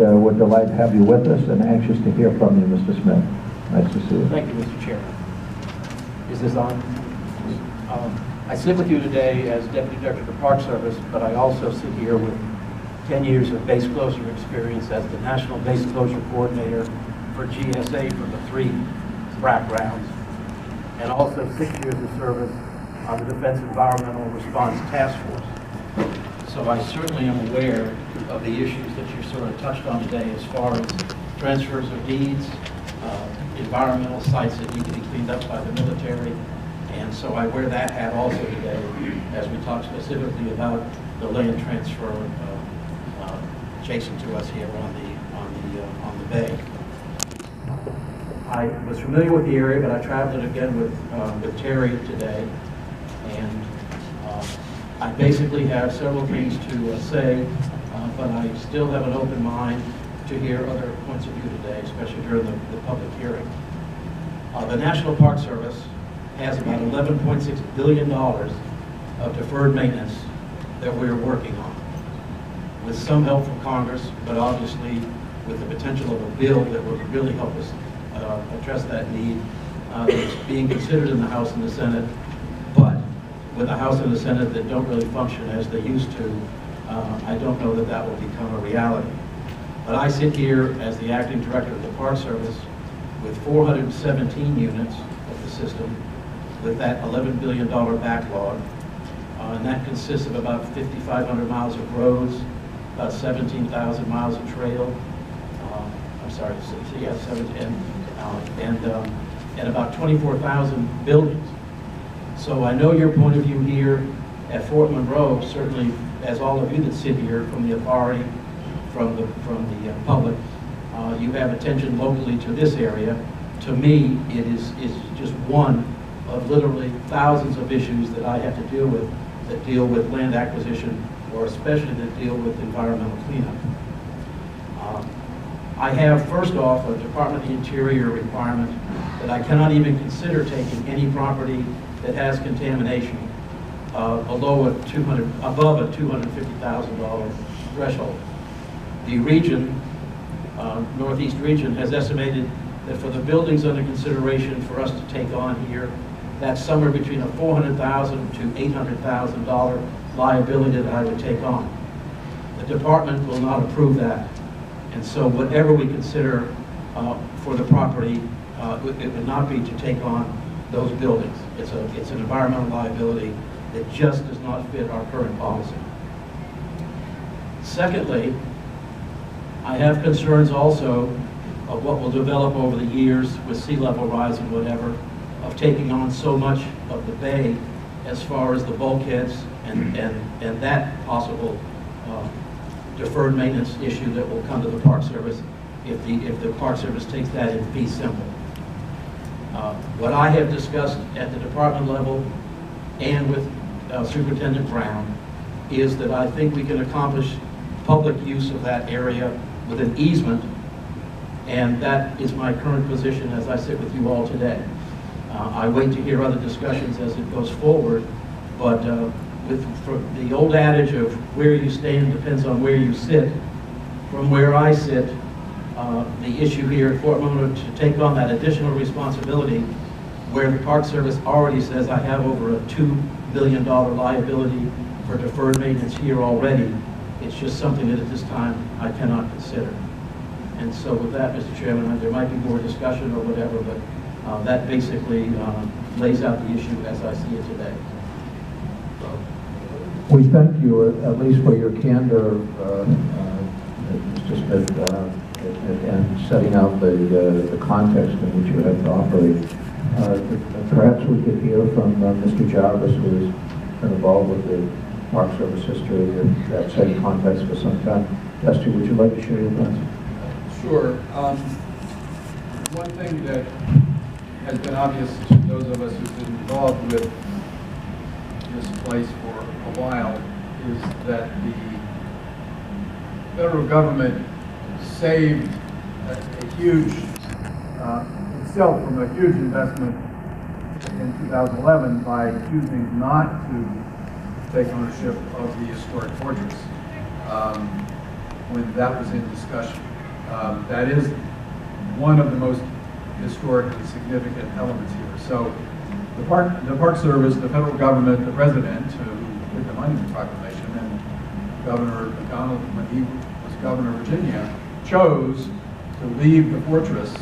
We're delighted to have you with us and anxious to hear from you, Mr. Smith. Nice to see you. Thank you, Mr. Chairman. Is this on? I sit with you today as Deputy Director of the Park Service, but I also sit here with 10 years of base closure experience as the National Base Closure Coordinator for GSA for the 3 BRAC rounds, and also 6 years of service on the Defense Environmental Response Task Force. So I certainly am aware of the issues that you sort of touched on today as far as transfers of deeds, environmental sites that need to be cleaned up by the military. And so I wear that hat also today as we talk specifically about the land transfer adjacent to us here on the bay. I was familiar with the area, but I traveled it again with Terry today, and I basically have several things to say, but I still have an open mind to hear other points of view today, especially during the public hearing. The National Park Service has about $11.6 billion of deferred maintenance that we're working on, with some help from Congress, but obviously with the potential of a bill that would really help us address that need. It's being considered in the House and the Senate, but with the House and the Senate that don't really function as they used to, I don't know that that will become a reality. But I sit here as the acting director of the Park Service with 417 units of the system, with that $11 billion backlog, and that consists of about 5,500 miles of roads, about 17,000 miles of trail. And about 24,000 buildings. So I know your point of view here at Fort Monroe, certainly as all of you that sit here from the authority, from the public, you have attention locally to this area. To me, it is just one of literally thousands of issues that I have to deal with that deal with land acquisition, or especially that deal with environmental cleanup. I have, first off, a Department of the Interior requirement that I cannot even consider taking any property that has contamination above a $250,000 threshold. The region, Northeast region, has estimated that for the buildings under consideration for us to take on here, that's somewhere between a $400,000 to $800,000 liability that I would take on. The department will not approve that. And so whatever we consider for the property, it would not be to take on those buildings. It's an environmental liability that just does not fit our current policy. Secondly, I have concerns also of what will develop over the years with sea level rise and whatever, of taking on so much of the bay as far as the bulkheads and that possible deferred maintenance issue that will come to the Park Service if the Park Service takes that in fee simple. What I have discussed at the department level and with Superintendent Brown is that I think we can accomplish public use of that area with an easement, and that is my current position as I sit with you all today. I wait to hear other discussions as it goes forward, but for the old adage of where you stand depends on where you sit, from where I sit, the issue here at Fort Monroe to take on that additional responsibility where the Park Service already says I have over a $2 billion liability for deferred maintenance here already. It's just something that at this time I cannot consider. And so with that, Mr. Chairman, there might be more discussion or whatever, but that basically lays out the issue as I see it today. We thank you at least for your candor, Mr. Smith, and setting out the context in which you have to operate. Perhaps we could hear from Mr. Jarvis, who has been involved with the Park Service history in that same context for some time. Destry, would you like to share your thoughts? Sure. One thing that has been obvious to those of us who've been involved with this place for a while is that the federal government saved a huge, itself from a huge investment in 2011 by choosing not to take ownership of the historic fortress. when that was in discussion. That is one of the most historically significant elements here. So the Park Service, the federal government, the president, who did the monument proclamation, and Governor McDonald, when he was governor of Virginia, chose to leave the fortress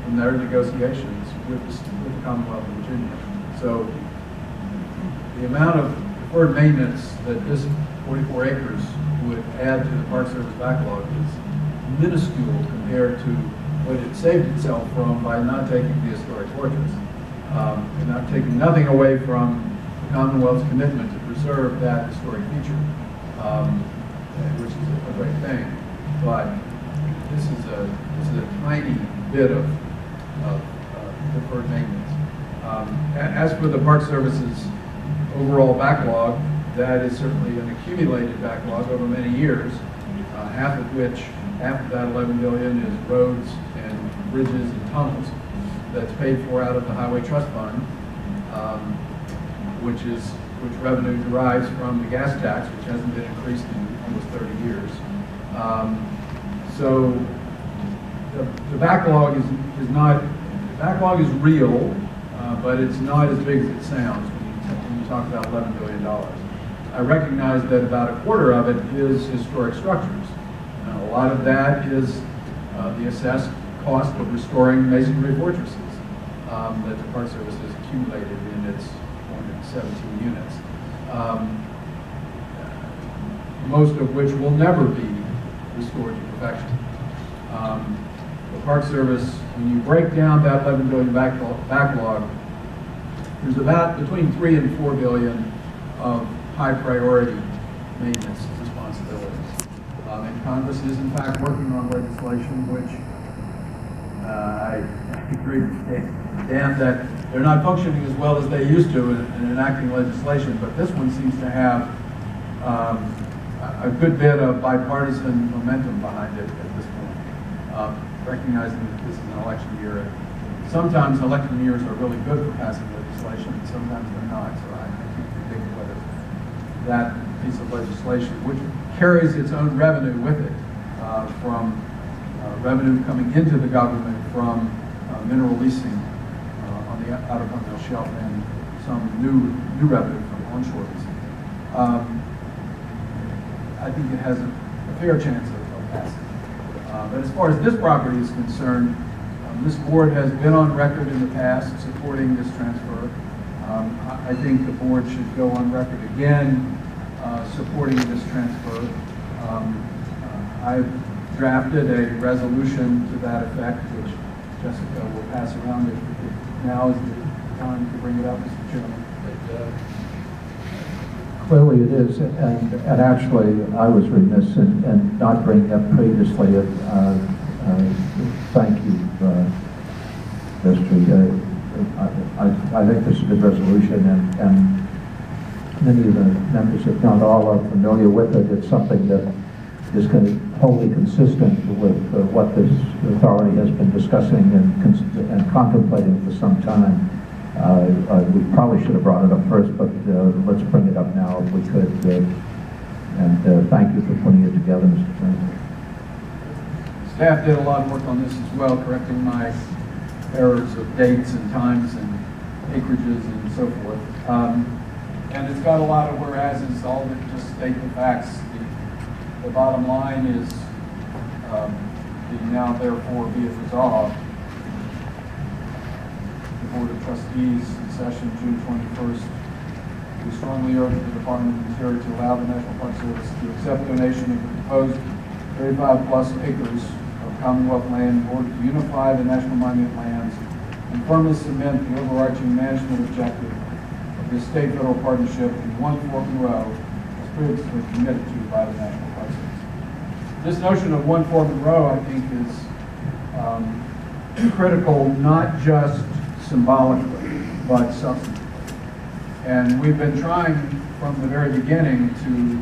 from their negotiations with the Commonwealth of Virginia. So the amount of deferred maintenance that this 44 acres would add to the Park Service backlog is minuscule compared to what it saved itself from by not taking the historic fortress, and not taking nothing away from the Commonwealth's commitment to preserve that historic feature, which is a great thing. But this is a tiny bit of deferred maintenance. As for the Park Service's overall backlog, that is certainly an accumulated backlog over many years, half of that 11 billion is roads and bridges and tunnels that's paid for out of the Highway Trust Fund, which revenue derives from the gas tax, which hasn't been increased in almost 30 years. So the backlog is real, but it's not as big as it sounds when you talk about $11 billion. I recognize that about a quarter of it is historic structures. Now, a lot of that is the assessed cost of restoring masonry fortresses that the Park Service has accumulated in its 417 units, most of which will never be restored to perfection. The Park Service, when you break down that 11 billion backlog, there's about between 3 and 4 billion of high priority maintenance responsibilities. And Congress is in fact working on legislation which I agree with Dan that they're not functioning as well as they used to in enacting legislation, but this one seems to have a good bit of bipartisan momentum behind it at this point, recognizing that this is an election year. Sometimes election years are really good for passing legislation, and sometimes they're not, so I can't predict whether that piece of legislation, which carries its own revenue with it, from revenue coming into the government from mineral leasing on the Outer Continental Shelf and some new revenue from onshore leasing. I think it has a fair chance of passing. But as far as this property is concerned, this board has been on record in the past supporting this transfer. I think the board should go on record again supporting this transfer. I've drafted a resolution to that effect, which Jessica will pass around if now is the time to bring it up, Mr. Chairman. Clearly it is, and actually I was remiss in not bringing up previously. Thank you, Destry. I think this is a good resolution, and many of the members, if not all, are familiar with it. It's something that is wholly consistent with what this authority has been discussing and contemplating for some time. We probably should have brought it up first, but let's bring it up now if we could. And thank you for putting it together, Mr. Chairman. Staff did a lot of work on this as well, correcting my errors of dates and times and acreages and so forth. And it's got a lot of whereases, all that just state the facts. The bottom line is the now therefore be it resolved. The Board of Trustees in session June 21st, we strongly urge the Department of the Interior to allow the National Park Service to accept donation of the proposed 35+ acres of Commonwealth land in order to unify the National Monument lands and firmly cement the overarching management objective of this state-federal partnership in one fork and row as previously committed to by the National Park Service. This notion of one fork and row, I think, is critical not just symbolically, but substantively. And we've been trying from the very beginning to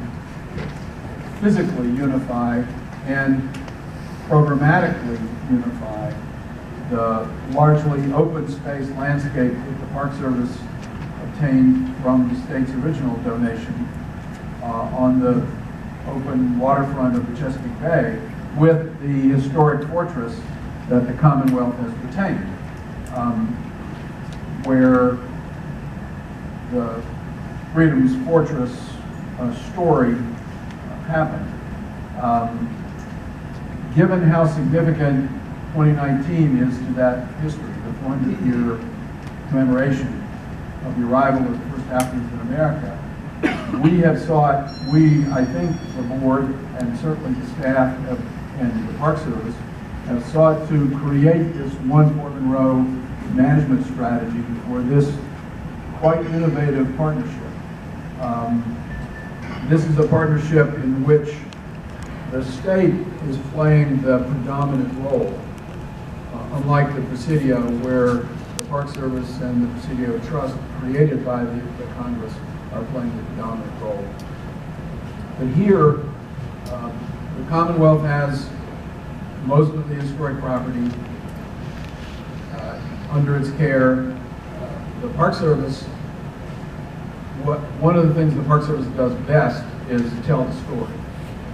physically unify and programmatically unify the largely open space landscape that the Park Service obtained from the state's original donation on the open waterfront of the Chesapeake Bay with the historic fortress that the Commonwealth has retained, where the Freedom's Fortress story happened. Given how significant 2019 is to that history, the 400-year commemoration of the arrival of the first Africans in America, we have sought, I think the board and certainly the staff and the Park Service have sought to create this one Fort Monroe management strategy for this quite innovative partnership. This is a partnership in which the state is playing the predominant role, unlike the Presidio, where the Park Service and the Presidio Trust, created by the Congress, are playing the predominant role. But here, the Commonwealth has most of the historic property under its care. The Park Service, one of the things the Park Service does best is tell the story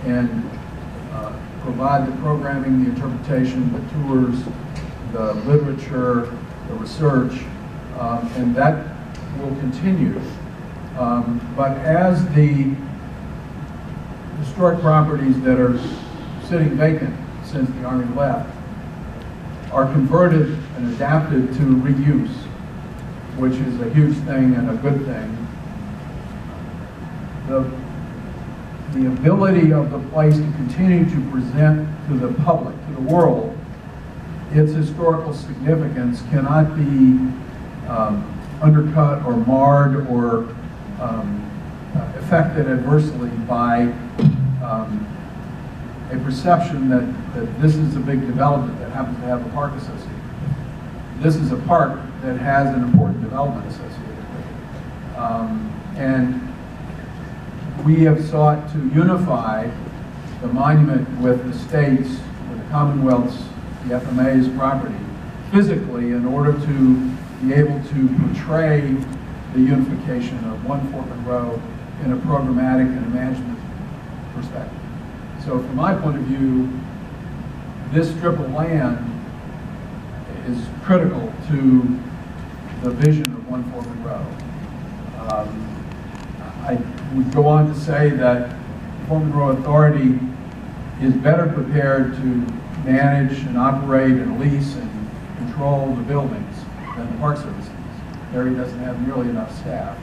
and provide the programming, the interpretation, the tours, the literature, the research, and that will continue. But as the historic properties that are sitting vacant since the Army left are converted and adapted to reuse, which is a huge thing and a good thing, the ability of the place to continue to present to the public, to the world, its historical significance cannot be undercut or marred or affected adversely by a perception that this is a big development that happens to have a park associated with it. This is a park that has an important development associated with it. And we have sought to unify the monument with the state's, with the Commonwealth's, the FMA's property physically in order to be able to portray the unification of one Fort Monroe in a programmatic and a management perspective. So from my point of view, this strip of land is critical to the vision of one Fort Monroe. I would go on to say that the Fort Monroe Authority is better prepared to manage and operate and lease and control the buildings than the Park Service is. Harry doesn't have nearly enough staff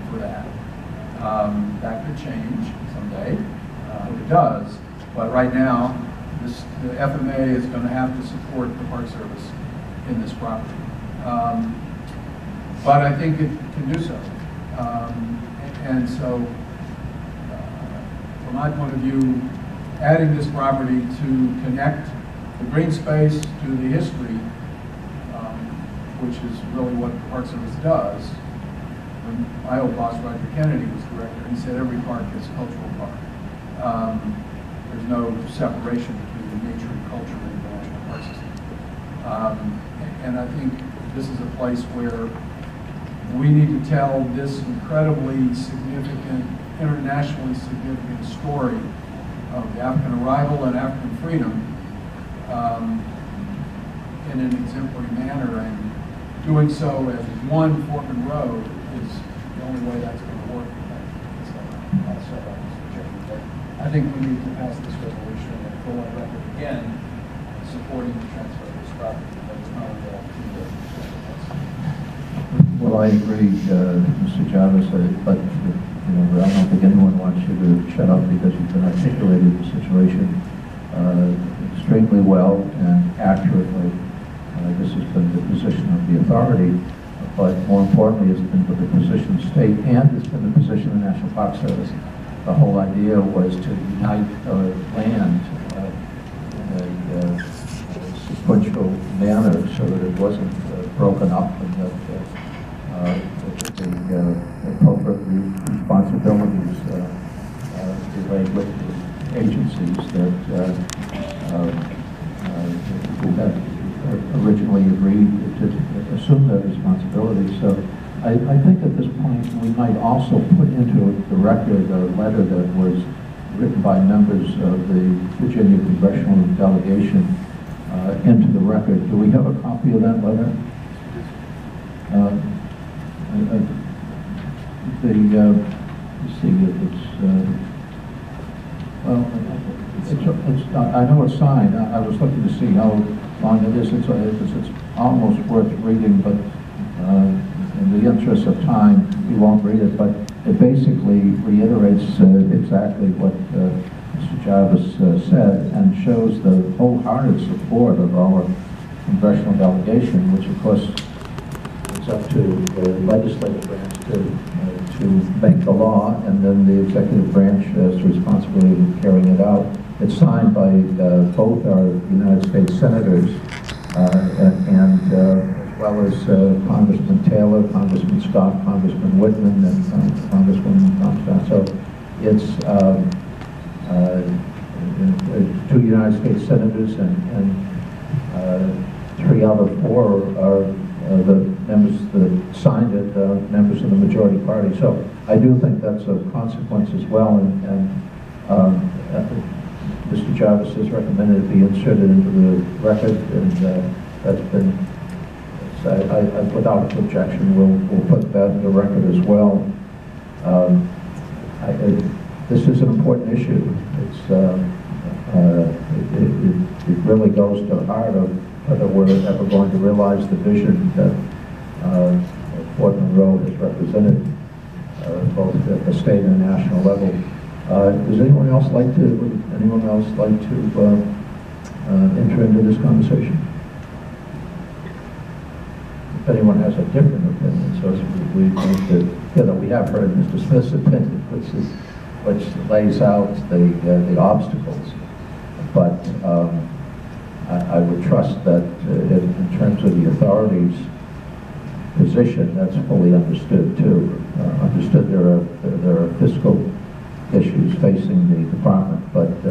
for that. That could change someday. It does. But right now, the FMA is going to have to support the Park Service in this property. But I think it can do so. And so, from my point of view, adding this property to connect the green space to the history, which is really what the Park Service does. When my old boss, Roger Kennedy, was director, he said every park is a cultural park. There's no separation between nature and culture in the National Park System. And I think this is a place where we need to tell this incredibly significant, internationally significant story of the African arrival and African freedom in an exemplary manner, and doing so as one Fort Monroe is the only way that's going to work. So I'll start off, Mr. Chairman. But I think we need to pass this resolution and go on record again supporting the transfer of this property. Well, I agree, Mr. Jarvis, but I don't think anyone wants you to shut up because you've been articulating the situation extremely well and accurately. This has been the position of the authority, but more importantly, it's been the position of the state, and it's been the position of the National Park Service. The whole idea was to unite land in a sequential manner so that it wasn't broken up, and that the appropriate responsibilities related with the agencies that who had originally agreed to assume that responsibility. So I think at this point we might also put into the record a letter that was written by members of the Virginia congressional delegation into the record. Do we have a copy of that letter? Let's see if it's, well, I know it's signed. I was looking to see how long it is. It's almost worth reading, but in the interest of time, we won't read it. But it basically reiterates exactly what Mr. Jarvis said, and shows the wholehearted support of our congressional delegation, which of course it's up to the legislative branch to make the law, and then the executive branch has the responsibility of carrying it out. It's signed by both our United States senators and as well as Congressman Taylor, Congressman Scott, Congressman Whitman, and Congresswoman Thompson. So it's two United States senators and 3 out of 4 are the members that signed it, members of the majority party. So I do think that's a consequence as well, and Mr. Jarvis has recommended it be inserted into the record, and that's been, without objection, we'll put that in the record as well. This is an important issue. It's it really goes to the heart of whether we're ever going to realize the vision that Fort Monroe has represented, both at the state and national level. Does anyone else like to enter into this conversation? If anyone has a different opinion, so we have heard Mr. Smith's opinion, which lays out the obstacles, but I would trust that in terms of the authorities' position, that's fully understood too. Understood there are fiscal issues facing the department, but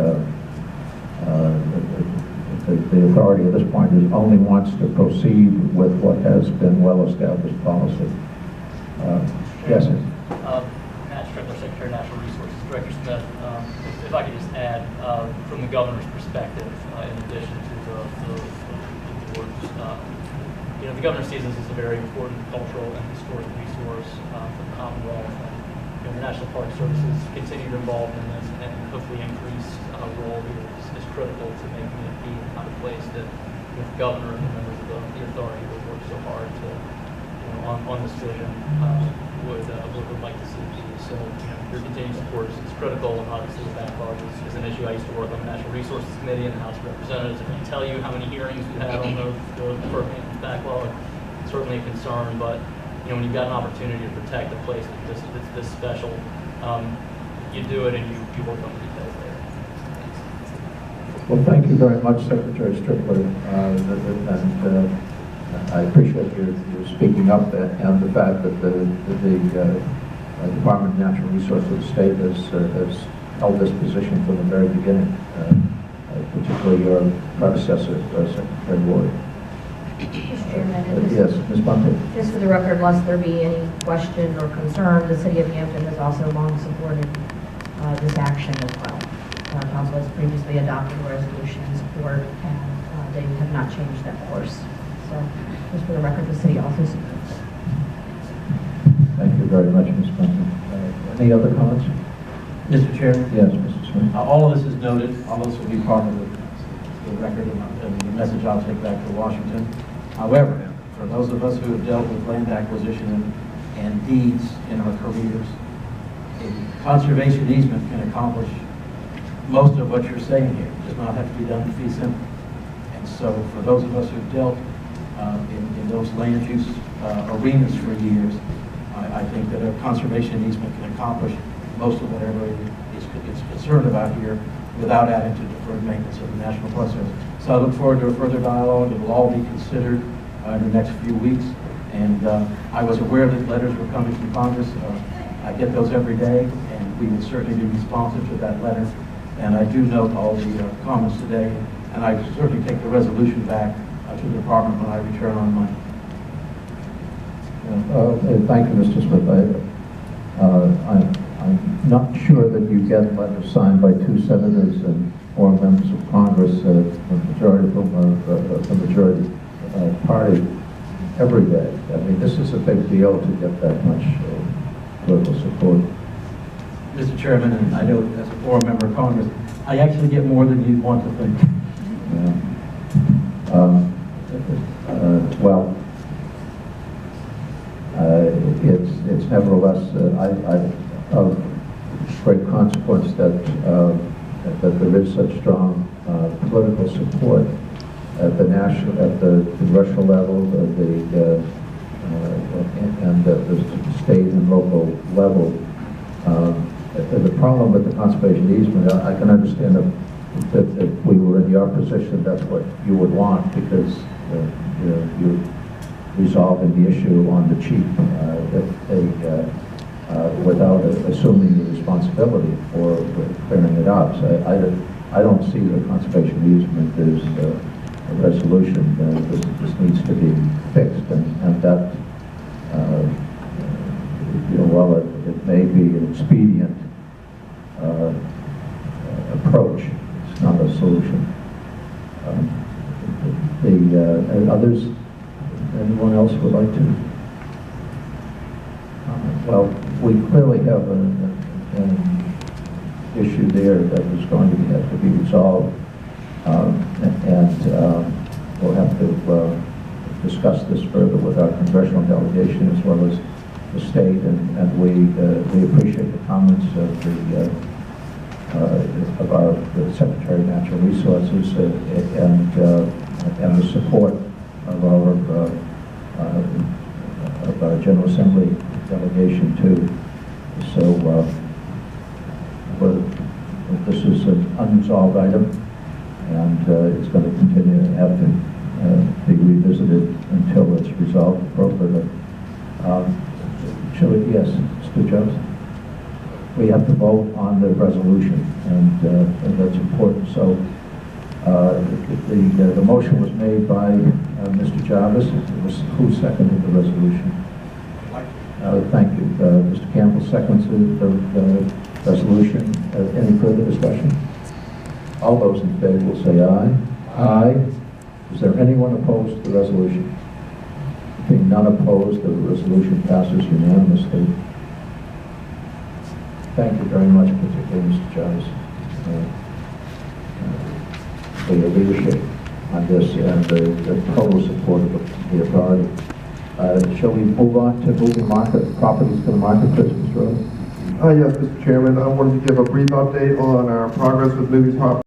the authority at this point only wants to proceed with what has been well-established policy. Yes, sir. Matt Strickler, Secretary of Natural Resources. Director Smith, if I could just add, from the governor's perspective, in addition to the board's, the governor sees this as a very important cultural and historic resource for the Commonwealth. And, the National Park Service's continued involvement in this and hopefully increased role here is critical to making it be the kind of place that the governor and the members of the authority would work so hard to, on this vision, would like to see it be. So, your continued support is critical, and obviously the backlog is an issue. I used to work on the Natural Resources Committee in the House of Representatives. I can tell you how many hearings we had on the backlog. It's certainly a concern, but when you've got an opportunity to protect a place that's this special, you do it and you work on the details there. Well, thank you very much, Secretary Strickler, and I appreciate your speaking up and the fact that the Department of Natural Resources of the state has held this position from the very beginning, particularly your predecessor, Secretary Ward. Mr. Chairman, yes, Ms. Bunting. Just for the record, lest there be any question or concern, the City of Hampton has also long supported this action as well. Council has previously adopted a resolution in support, and they have not changed that course. So, just for the record, the City also supports. Thank you very much, Ms. Bunting. Any other comments? Mr. Chairman? Yes, Mr. Smith. All of this is noted. All this will be part of the record and the message I'll take back to Washington. However, for those of us who have dealt with land acquisition and deeds in our careers, a conservation easement can accomplish most of what you're saying here. It does not have to be done in fee simple. And so for those of us who've dealt in those land use arenas for years, I think that a conservation easement can accomplish most of what everybody is concerned about here without adding to deferred maintenance of the National Park Service. So I look forward to a further dialogue. It will all be considered in the next few weeks. And I was aware that letters were coming from Congress. I get those every day, and we will certainly be responsive to that letter. And I do note all the comments today, and I certainly take the resolution back to the department when I return on Monday. Thank you, Mr. Smith. I'm not sure that you get letters signed by 2 senators and 4 members of Congress, the majority from the majority party, every day. I mean, this is a big deal to get that much political support. Mr. Chairman, and I know as a former member of Congress, I actually get more than you'd want to think. Yeah. Well, it's nevertheless of great consequence that that there is such strong political support at the national, at the congressional level, and the state and local level. The problem with the conservation easement, I can understand that if we were in your position, that's what you would want, because you're resolving the issue on the cheap without assuming the responsibility for clearing it up. So I don't see the conservation easement as a resolution. This needs to be fixed, and that while it may be an expedient approach, it's not a solution. Others, anyone else would like to? Well, we clearly have an issue there that is going to have to be resolved, and we'll have to discuss this further with our congressional delegation as well as the state, and we appreciate the comments of the Secretary of Natural Resources and the support of our General Assembly delegation too. So this is an unresolved item, and it's going to continue to have to be revisited until it's resolved appropriately. Shall we? Yes, Mr. Jones. We have to vote on the resolution, and that's important. So the motion was made by Mr. Jarvis. Who seconded the resolution? Thank you. Mr. Campbell seconds the resolution. Any further discussion? All those in favor will say aye. Aye. Is there anyone opposed to the resolution? Being none opposed, the resolution passes unanimously. Thank you very much, particularly Mr. Jarvis, for your leadership on this and the total support of the authority. Shall we move on to moving properties to the marketplace, Mr. Rose? Yes, Mr. Chairman. I wanted to give a brief update on our progress with moving properties